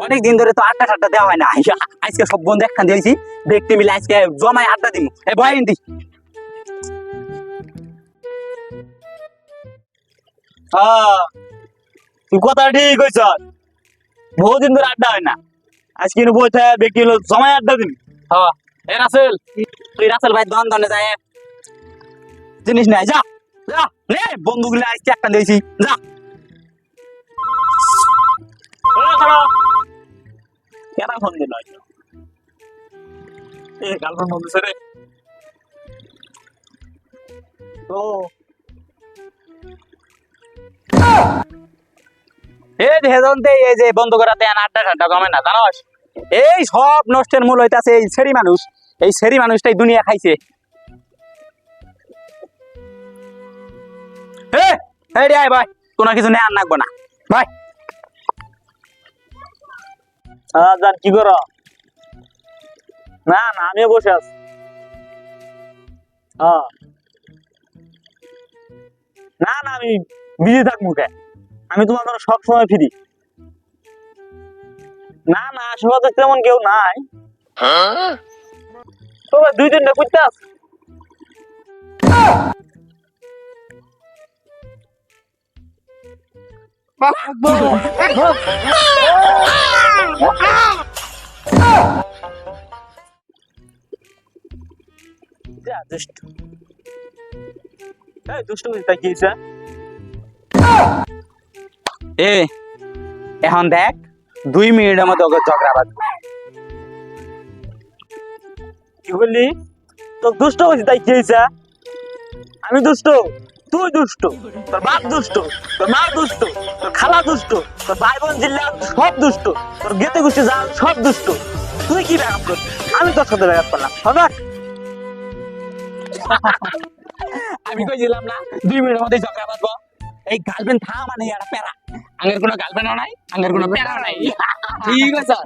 অনেক দিন ধরে তো আড্ডা টাড্ডা দেওয়া হয় না। আজকে সব বন্ধু একখান দিয়েছি, দেখতে মিলে আজকে জমায় আড্ডা দিব। এই বয় ইন্দি তুই কথা ঠিক হয়েছ, বহুদিন ধরে আড্ডা হয় না, আজকে বইতে ব্যক্তি হলো সময় আড্ডা দিন। হ্যাঁ এ রাসেল, তুই রাসেল ভাই দন দনে যায় জিনিস নাই, যা যা নে বন্ধুগুলো আজকে একখান দিয়েছি, যা। কেন ফোন দিল গার্লফ্রেন্ড বলতেছে রে? ও এই যে বন্ধ করাতে আড্ডা ঠাড্ডা কমে না, জানোস? এই সব নষ্টের মূল হইতাছে এই সেরি মানুষ। এই সেরি মানুষটাই দুনিয়া খাইছে। এই রে ভাই, কোনো কিছু নেই আর নাকবো না ভাই। জান কি করো? না না আমিও বসে আছি। না না আমি বিজি থাকবো কে, আমি তোমার জন্য সবসময় ফ্রি। না না আশেপাশে তেমন কেউ নাই, তবে দুই তিনটা করতে আছে। এখন দেখ 2 মিনিটের মধ্যে ওকে ঝগড়া বাঁধবো। কি বললি? তো দুষ্ট হয়েছি তাই কি হয়েছে? আমি দুষ্ট, তুই দুষ্ট, তোর বাপ দুষ্ট, তোর মা দুষ্ট, তোর খালা দুষ্ট, তোর ভাই বোন জিল্লা সব দুষ্ট, তোর গেতে গুষ্টি যা সব দুষ্ট। তুই কি ব্যাঘাত করছিস? আমি তোর সাথে ব্যাঘাত করলাম, সবাক। আমি কইছিলাম না 2 মিনিটের মধ্যে ঝগড়া বাঁধবো। এই গার্লফ্রেন্ড থা মানে একটা প্যারা, আঙ্গের কোনো গার্লফ্রেন্ডও নাই, আঙ্গের কোনো প্যারাও নাই। ঠিক আছে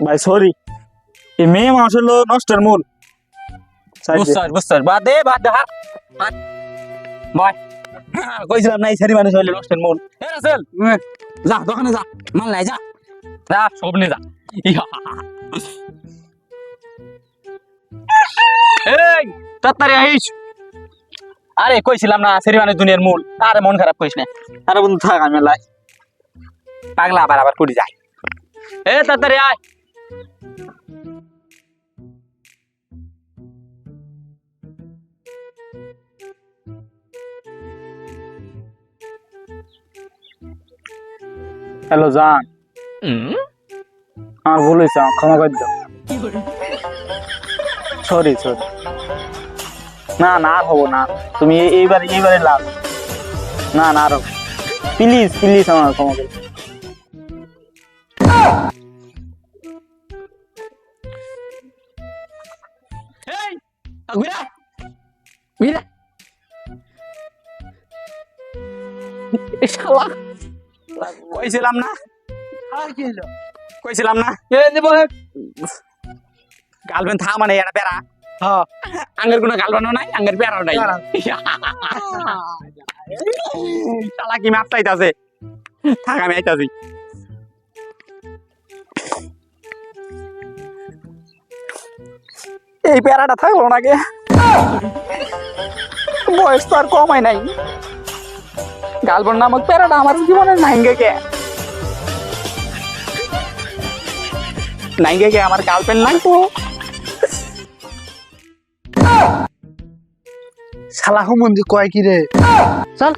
ভাই সরি, এই মেয়ে মানুষ হলো নষ্টের মূল। বুঝছস বাদ দে হাত বয়। কইছিলাম না এই সেরি মানুষ হইলে নষ্টের মূল। এ রাসেল যা দোকানে যা, মাল নাই, যা যা সব নিয়ে যা। এই তাড়াতাড়ি আইস। আরে কইছিলাম না সেরি মানুষ দুনিয়ার মূল। আরে মন খারাপ করিস না। আরে বন্ধু থাক, আমি লাই পাগলা আবার পড়ে যায়। এ তাড়াতাড়ি আয়। হ্যালো জান, আমার ভুল হয়েছে, ক্ষমা করে দাও। সরি সরি, না না আর হবো না, তুমি এইবারে লাস্ট। না না আর প্লিজ প্লিজ আমার ক্ষমা করে। এই গুরা গুরা শালা কইছিলাম না, আর কি হলো? কইছিলাম না গার্লফ্রেন্ড থা মানে এটা প্যারা। হ্যাঁ আঙ্গের কোনো গার্লফ্রেন্ডও নাই, আঙ্গের প্যারাও নাই। শালা কি মাপ চাইতাছে, থাক আমি আইতাছি। এই প্যারাটা থাকবো নাকি, বয়স তো আর কম হয় নাই। গার্লফ্রেন্ড নামক প্যারাটা আমার জীবনে নাইঙ্গে কে আমার গার্লফ্রেন্ড নাই তো। শালা হুমন্দি কয় কি রে? চল